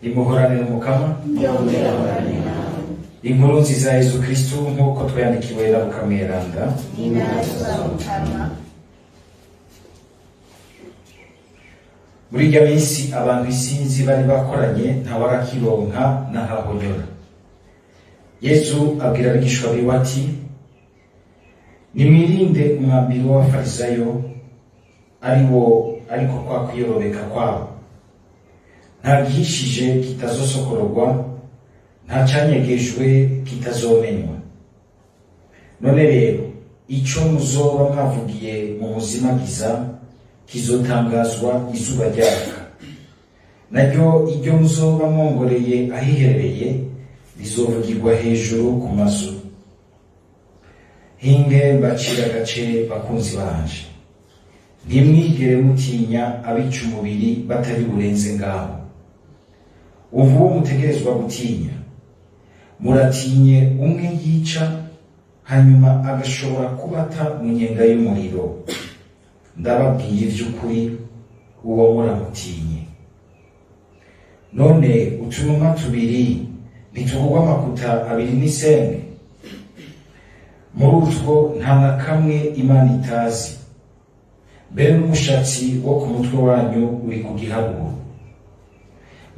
Imuhoranire umukama inkuru nziza ya Yesu Kristo nk'uko twayandikiwe na Luka mweranda. Muri iryo minsi abantu isinzi bari bakoranye ntawarakironka n'ahahonyora. Yesu abwira abigishwa biwe ati, nimwirinde umwambiro w'abafarisayo ariko kwa kwiyorobeka kwabo. Nta gihishije kitazosokororwa, nta canyegejwe kitazomenywa. None rero ico muzoba mwavugiye mu muzimagiza kizotangazwa izuba ryaka, naryo iryo muzoba mwongoreye ahiherereye rizovugirwa hejuru ku mazu. Hinge mbacira agace bakunzi banje, ntimwigere mutinya abica umubiri batari burenze ngaho. Uwo mutegerezwa gutinya, muratinye umwe yica hanyuma agashobora kubata mu nyenga y'umuriro. Ndababwiye ivy'ukuri, uwo muramutinye. None utunuma tubiri ntitugurwa amakuta abiri n'isenge? Muri utwo nta na kamwe Imana itazi. Mbere n'umushatsi wo ku mutwe wanyu uri ku giharuro.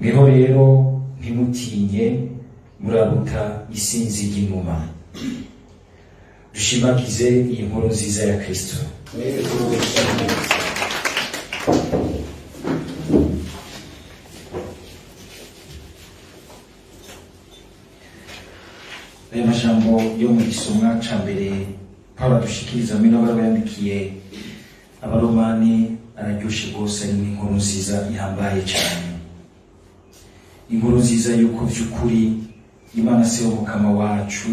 Mweho rero ntimutinye, muraruta isinzi ry'inuma. Dushimagize iyi nkuru nziza ya Kristo. Aya majambo yo mu gisomwa ca mbere Pawulo adushikiriza muri baruwa yandikiye Abaromani araryoshe rwose, ari inkuru nziza ihambaye cyane. Inkuru nziza yuko vy'ukuri Imana se umukama wacu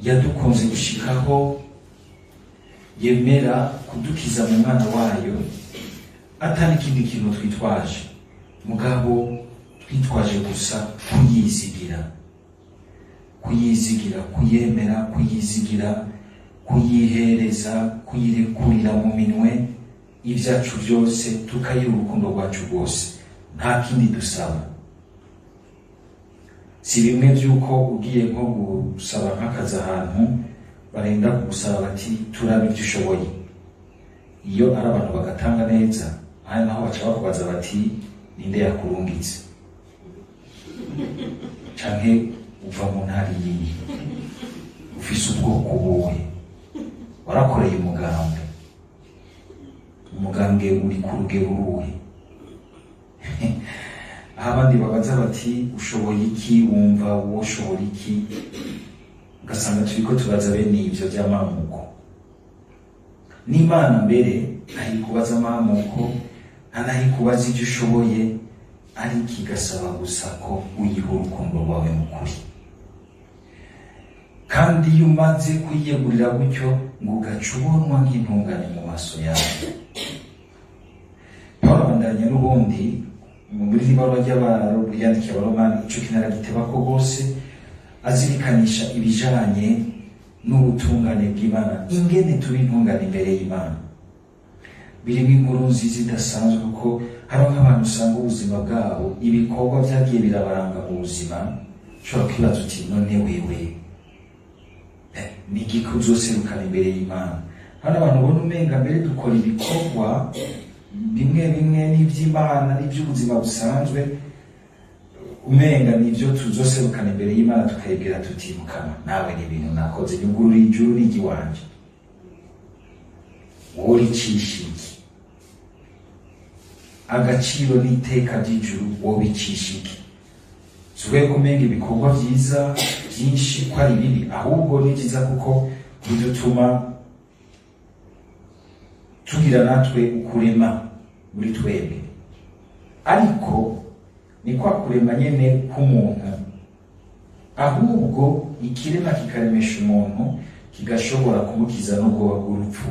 yadukunze gushikaho yemera kudukiza mu mwana wayo, atari ikindi kintu twitwaje, mugabo twitwaje gusa kuyizigira, kuyemera, kuyizigira, kuyihereza, kuyirekurira mu minwe ibyacu byose, tukayiha urukundo rwacu rwose, nta kindi dusaba. Si bimwe by'uko ugiye nko gusaba nk'akazi ahantu barenda kugusaba bati turabe ibyo ushoboye. Iyo ari abantu bagatanga neza, aha naho baca bakubaza bati ninde yakurungitse, canke uva mu ntara yiyi, ufise ubwoko buhe, warakoreye umugambwe uri ku rugero uruhe? Aho abandi babaza bati ushoboye iki, wumva woshobora iki, ugasanga turiko tubaza bene ivyo vy'amamuko. N'Imana mbere ntayikubaza amamuko, ntanayikubaza ivyo ushoboye, ariko igasaba gusa ko uyiha urukundo rwawe mukuri. Kandi iyo umaze kwiyegurira gutyo, ngo ugaca ubonwa nk'intungane mu maso yawe. Pawulo abandanya n'ubundi muri ibaruwa yandikiye Abaromani, ico kinaragitebako rwose, azirikanisha ibijanye n'ubutungane bw'Imana, ingene tuba intungane imbere y'Imana. Birimo inkuru nziza idasanzwe, kuko hari nk'abantu usanga ubuzima bwabo, ibikorwa vyagiye birabaranga mu buzima, ushobora kwibaza uti none wewe niki uzoserukana imbere y'Imana? Hari abantu ubona umenga mbere dukora ibikorwa bimwe n'ivy'Imana n'ivy'ubuzima busanzwe, umenga nivyo tuzoserukana imbere y'Imana, tukayibwira tuti mukama nawe n'ibintu nakoze nyugurura ijuru n'igiwanje, wowe uricisha iki? Agaciro n'iteka ry'ijuru wowe bicisha iki? Suwe kumenga ibikorwa vyiza byinshi ko ari bibi, ahubwo ni vyiza kuko bidutuma tugira natwe ukurema muri twebwe. Ariko ni kwa kurema nyene k'umuntu, ahubwo ikirema kikaremesha umuntu, kigashobora kumukiza n'ubwoba bw'urupfu.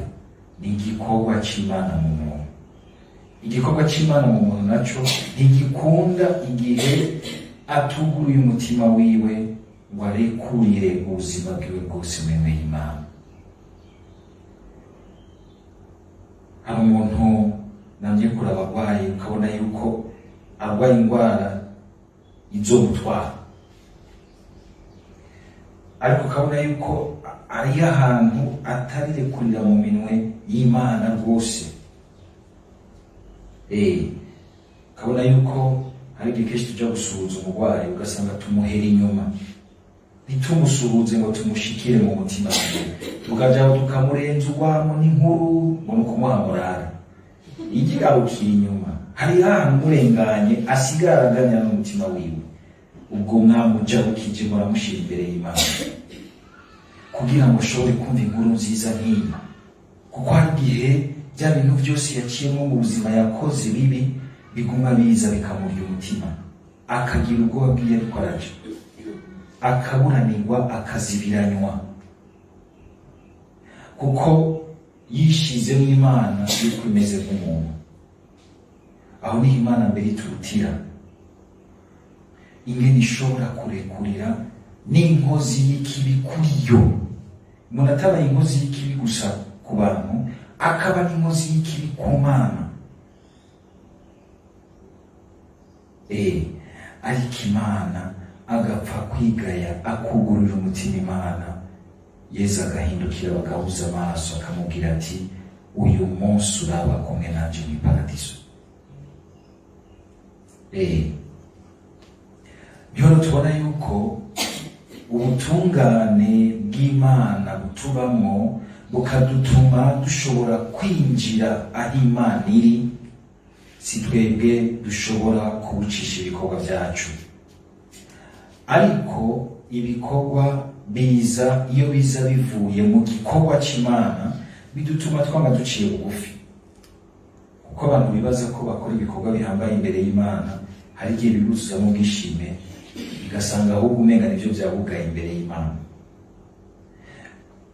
Ni igikorwa c'Imana mu muntu. Igikorwa c'Imana mu muntu naco ntigikunda igihe atuguruye umutima wiwe ngo arekurire ubuzima bwiwe bwose mwemeye Imana. Hari umuntu namye kuraba abarwayi ukabona yuko arwaye indwara izomutwara, ariko ukabona yuko ari ahantu atarirekurira mu minwe y'Imana rwose. Ukabona yuko hari igihe kenshi tuja gusuhuza umurwayi ugasanga tumuhera inyuma, ntitumusuhuze ngo tumushikire mu mutima we, tukajaho tukamurenza urwamo n'inkuru ngo nukumuha morale, igigarukira inyuma hari ahantu murenganye asigara aganya n'umutima wiwe. Ubwo mwamujabukije muramushira imbere y'Imana kugira ngo ashobore kumva inkuru nziza nk'iyi, kuko hari igihe bya bintu byose yaciyemo mu buzima yakoze bibi biguma biza bikamurya umutima, akagira ubwoba bw'iyo ariko araja, akaburanirwa, akazibiranywa, kuko yishizemo Imana yuko imeze nk'umuntu. Aho niho Imana mbere iturutira, ingene ishobora kurekurira n'inkozi y'ikibi kuri yo. Umuntu atabaye inkozi y'ikibi gusa ku bantu, akaba n'inkozi y'ikibi ku Mana. Ariko Imana agapfa kwigaya, akugurira umutima Imana, Yesu agahindukira bagahuza amaso akamubwira ati uyu munsi uraba kumwe nanje mu paradiso. Niho tubona yuko ubutungane bw'Imana butubamo bukadutuma dushobora kwinjira aho Imana iri, si twebwe dushobora kubucisha ibikorwa byacu. Ariko ibikorwa biza, iyo biza bivuye mu gikorwa c'Imana, bidutuma twama duciye bugufi, kuko abantu bibaza ko bakora ibikorwa bihambaye imbere y'Imana, hari igihe bibuzuzamo ubwishime, bigasanga ahubwo umenga nivyo vyabugaye imbere y'Imana.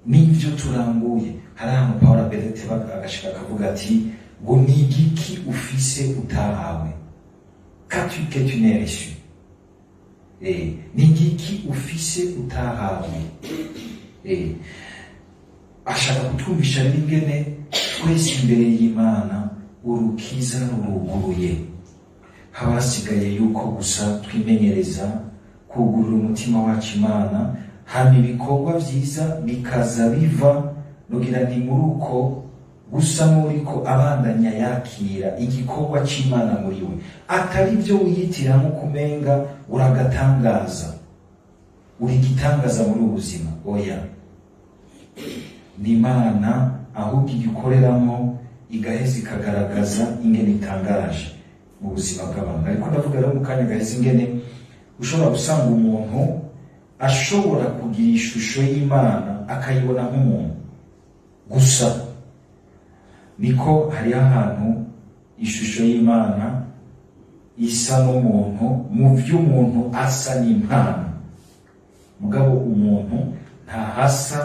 Nivyo turanguye, hari ahantu Pawulo aberetse agashika akavuga ati ngo ni igiki ufise utahawe, qu'as-tu que tu n'es reçu? Ni igiki ufise utahawe? Ashaka kutwumvisha rero ingene twese imbere y'Imana urukiza ruruguruye. Haba hasigaye yuko gusa twimenyereza kugurura umutima wacu Imana, hama ibikorwa vyiza bikaza biva nugira nti muri uko gusa muriko abandanya yakira igikorwa c'Imana muri we, atari byo wiyitiramo kumenga uragatangaza, uri gitangaza muri ubuzima. Oya, ni Imana ahubwo igikoreramo igaheza ikagaragaza ingene itangaje mu buzima bw'abantu. Ariko ndavuga rero mu kanya gaheza ingene ushobora gusanga umuntu ashobora kugira ishusho y'Imana akayibona nk'umuntu gusa. Niko hari ahantu ishusho y'Imana isa n'umuntu, mu vy'umuntu asa n'Imana, mugabo umuntu ntahasa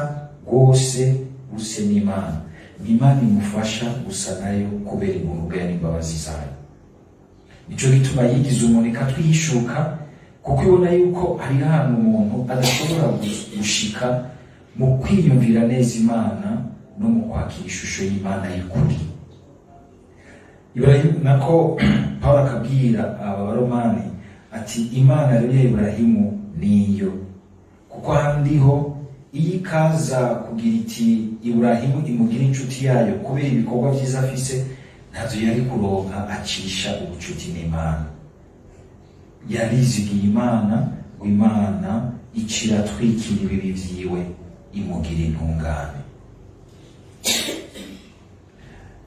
rwose buse n'Imana. Imana imufasha gusa nayo kubera ubuntu bwayo n'imbabazi zayo. Nico gituma yigize umuntu ikatwihishuka, kuko ibona yuko hari ahantu umuntu adashobora gushika mu kwiyumvira neza Imana no mu kwakira ishusho y'Imana y'ukuri. Ibrahimu nako Pawulo akabwira aba Baromani ati Imana rero ya Ibrahimu niyo, kuko handiho iyo ikaza kugira iti Ibrahimu imugira inshuti yayo kubera ibikorwa vyiza afise, ntazo yari kuronka acisha ubucuti n'Imana. Yarizigiye Imana ngo Imana icira twikira ibibi vyiwe imugira intungane.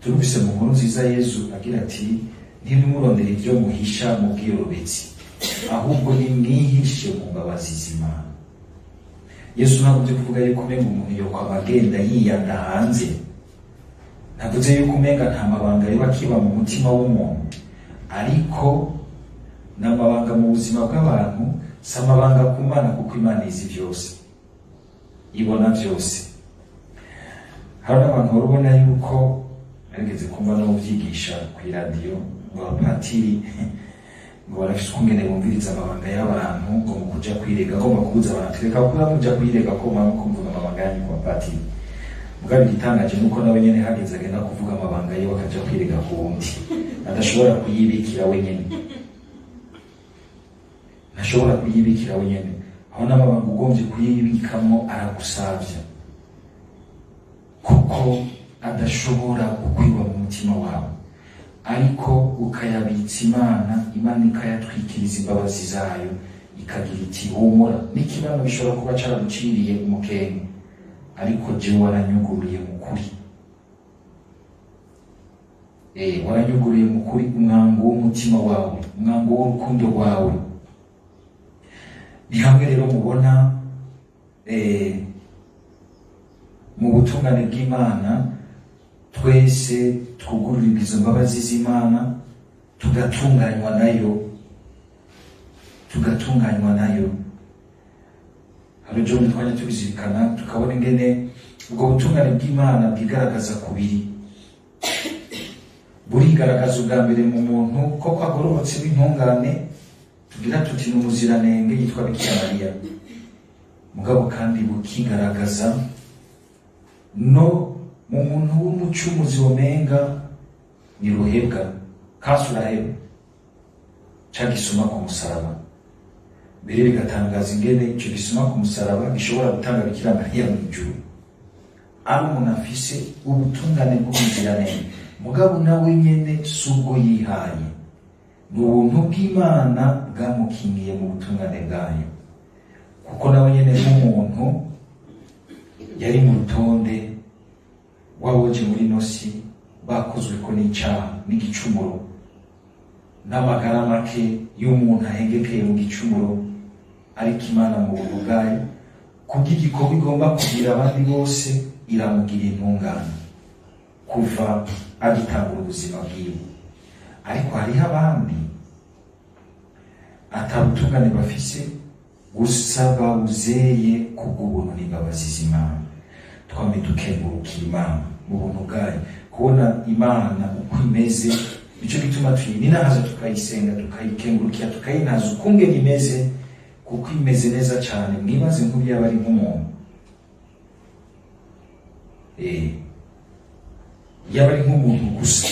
Turumvise mu nkuru nziza Yesu agira ati ntimurondere ibyo muhisha mu bwiyorobetsi, ahubwo nimwihishe mu mbabazi z'Imana. Yesu ntabwo byo kuvuga yuko umenga umuntu yokwama agenda yiyanda hanze, ntavuze yuko umenga nta mabanga ariho akiba mu mutima w'umuntu, ariko n'amabanga mu buzima bw'abantu si amabanga ku Mana, kuko Imana izi byose, ibona byose. Hari abantu barubona yuko arigeze kumva no byigisha ku iradiyo ngo abapatiri ngo barafise ukungene bumviriza amabanga y'abantu, ngo mu kuja kwirega agomba kubuza abantu reka kuba muja kwirega ko mwaba kumvuga amabanga yanyu ku bapatiri. Mugabo igitangaje nuko nawe nyene hageze agenda kuvuga amabanga yiwe akaja kwirega ku wundi, adashobora kuyibikira wenyene. ntashobora kuyibikira wenyene, aho n'amabanga ugombye kuyibikamo aragusavya, kuko adashobora kukwiba mu mutima wawe, ariko ukayabitsa Imana, Imana ikayatwikiriza imbabazi zayo, ikagira iti humura, n'ikibano bishobora kuba caraguciriye umukenke, ariko jewe waranyuguriye mu kuri. Waranyuguriye mu kuri umwango w'umutima wawe, umwango w'urukundo rwawe. Ni hamwe rero mubona mu butungane bw'Imana twese twugururirwa izo mbabazi z'Imana, tugatunganywa nayo. Hari ejo bundi twajya tubizirikana tukabona ingene ubwo butungane bw'Imana bwigaragaza kubiri. Burigaragaza ubwa mbere mu muntu koko agororotse w'intungane, tugira tuti ni umuziranenge yitwa Bikira Mariya, mugabo kandi bukigaragaza no mu muntu w'umucumuzi womenga ni ruhebwa, kasi uraheba ca gisuma ku musaraba. Mbere bigatangaza ingene ico gisuma ku musaraba gishobora gutanga Bikira Mariya mu ijuru, ari umuntu afise ubutungane bw'umuziranenge, mugabo nawe nyene subwo yihaye, ni ubuntu bw'Imana bwamukingiye mu butungane bwayo, kuko nawe nyene nk'umuntu yari mu rutonde waboje muri nosi bakozweko n'icaha n'igicumuro, n'amagara make y'umuntu ahengekeye mu gicumuro, ariko Imana mu buntu bwayo kubw'igikorwa igomba kugira abandi bose iramugira intungane kuva agitangura ubuzima bwiwe. Ariko hariho abandi atabutungane bafise, gusa bawuzeye kubw'ubuntu n'imbabazi z'Imana. Twame dukengurukira Imana mu buntu bwayo, kubona Imana uko imeze, nico gituma tuyininahaza tukayisenga, tukayikengurukira, tukayinaza ukungene imeze, kuko imeze neza cyane. Mwibaze nk'ubu yaba ari nk'umuntu, yaba ari nk'umuntu gusa,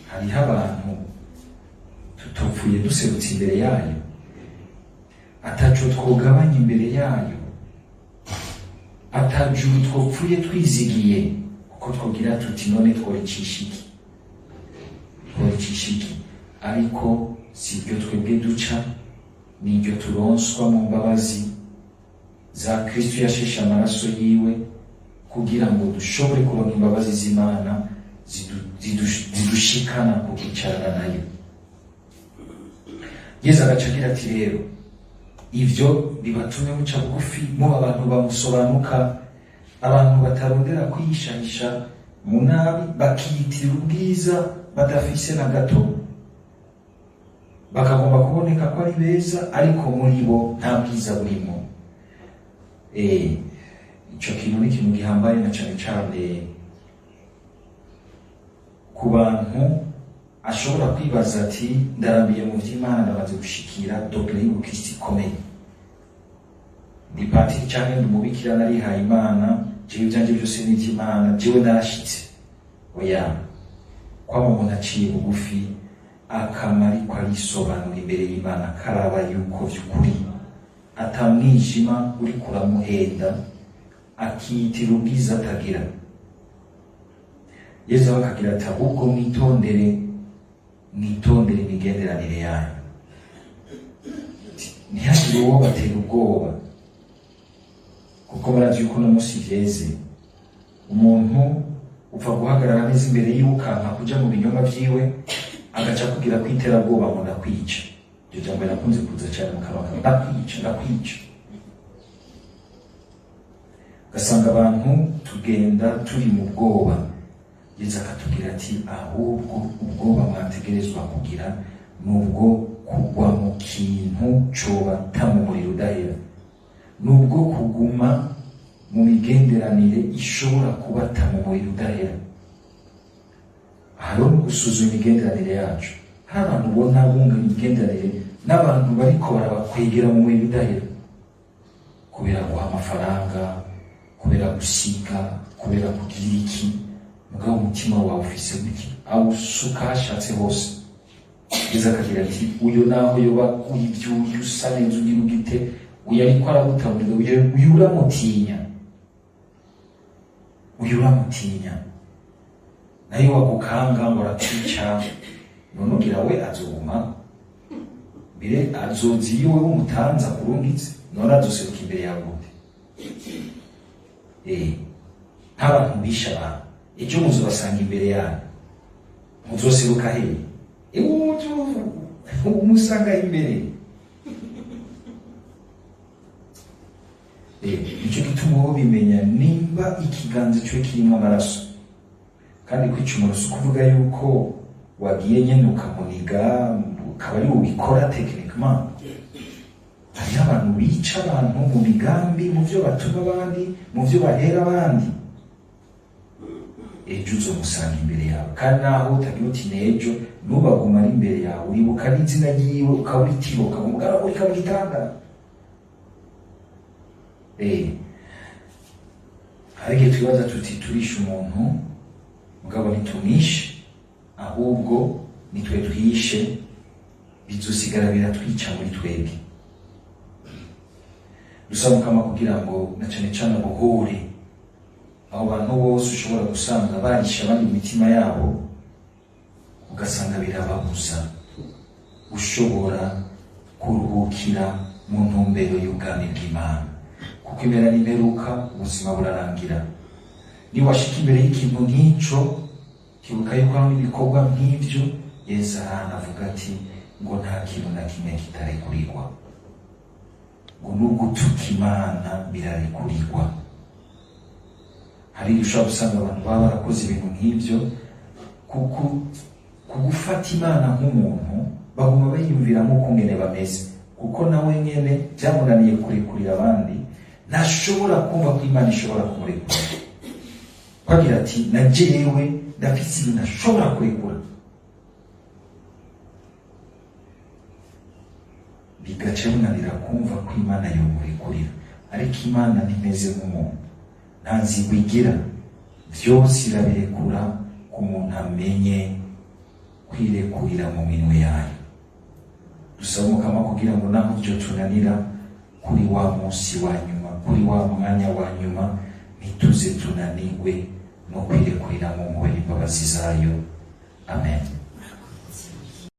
hariho abantu tutopfuye duserutse imbere yayo, ataco twogabanya imbere yayo, atajuru twopfuye twizigiye, kuko twogira tuti none tworicisha iki, ariko si ibyo twebwe duca, ni ibyo turonswa mu mbabazi za Kristo yasheshe amaraso yiwe, kugira ngo dushobore kubona imbabazi z'Imana zidushikana ku kwicarana nayo. Yesu agacagira ati rero ivyo bibatume muca bugufi, muba abantu bamusobanuka, abantu batarondera kwihishahisha mu nabi, bakiyitirira ubwiza badafise na gato, bakagomba kuboneka ko ari beza, ariko muri bo nta bwiza burimo. Ico kintu ni ikintu gihambaye, na cane cane ku bantu ashobora kwibaza ati ndarambiye mu vy'Imana, ndamaze gushikira dogere y'ubukristo ikomeye, ndi patiri canke ndi umubikira, narihaye Imana, jewe ivyanje byose ni ivy'Imana, jewe narashitse. Oya, kwaba umuntu aciye bugufi akamara ariko arisobanura imbere y'Imana, akaraba yuko vy'ukuri atamwijima uri kuramuhenda, akiyitira ubwiza atagira. Yesu akagira ati ahubwo mwitondere imigenderanire yayo, ntihagire uwo batera ubwoba, kuko barazi yuko no musi vyeze umuntu upfa guhagarara neza imbere y'ukanka kuja mu binyoma vyiwe, agaca kugira kwitera bwoba ngo ndakwica. Iryo jambo rirakunze kuza cyane mu kanwa, ndakwica. Ugasanga abantu tugenda turi mu bwoba. Yesu akatubwira ati ahubwo ubwoba mwategerezwa kugira nubwo kugwa mu kintu cobata mu muriro udahera, nubwo kuguma mu migenderanire ishobora kubata mu muriro udahera. Hariho gusuzuma imigenderanire yacu. Hari abantu ubona bunga imigenderanire n'abantu bariko barabakwegera mu muriro udahera, kubera guha amafaranga, kubera gusiga, kubera kugira iki, mugabo umutima wawe ufise biki, awusuka hashatse hose. kugeza akagira ati uyu naho yoba ibyuyu usa neza ugira ugite uyu ariko aragutaburira uyu uramutinya, uyu uramutinya nayo wagukanga ngo arakwica none ugira we azoguma mbere azozi iyo wewe umutanza kurungitse none azoseruka imbere yawe gute? Nk'abantu bisha abantu ejo muzobasanga imbere yanyu muzoseruka hehe? Umusanga imbere. Nicyo gituma wowe bimenya nimba ikiganza cyo kirimo amaraso, kandi kwica umuntu si ukuvuga yuko wagiye nyene ukamuniga ukaba ari ubikora techniquement. Hariho abantu bica abantu mu migambi, mu byo batuma abandi, mu byo bahera abandi. Ejo uzomusanga imbere yawe, kandi naho utagira uti nejo nubaguma ari imbere yawe uribuka n'izina ryiwe ukawuritiba ukamugaraburika mu gitanda. Hari igihe twibaza tuti turisha umuntu mugabo ntitumwishe, ahubwo nitwe twishe, bizosigara biratwica muri twebwe. Dusaba Mukama kugira ngo na cane cane abohore abo bantu bose ushobora gusanga barisha abandi mu mitima yabo, ugasanga birababuza ushobora kuruhukira mu ntumbero y'ubwami bw'Imana, kuko impera n'imperuka ubuzima burarangira. Niwashika imbere y'ikintu nk'ico kibuka yuko hari ibikorwa nk'ivyo, Yesu aravuga ati ngo nta kintu na kimwe kitarekurirwa, ngo n'ugutuka Imana birarekurirwa. Hari ushobora gusanga abantu baba barakoze ibintu nk'ivyo kugufata Imana nk'umuntu baguma bayiyumvira nk'uko ngene bameze, kuko nawe nyene byamunaniye kurekurira abandi, ntashobora kumva ko Imana ishobora kumurekura. Bagira ati na jewe ndafise ibintu ntashobora kurekura, bigaca bimunanira kumva ko Imana yomurekurira. Ariko Imana ntimeze nk'umuntu, nta nzigo igira, byose irabirekura ku muntu amenye kwirekurira mu minwe yayo. Dusaba Mukama kugira ngo naho byo tunanira kuri wa munsi wa nyuma, kuri wa mwanya wa nyuma, ntituze tunanirwe no kwirekurira mu mpuhwe n'imbabazi zayo. Amen.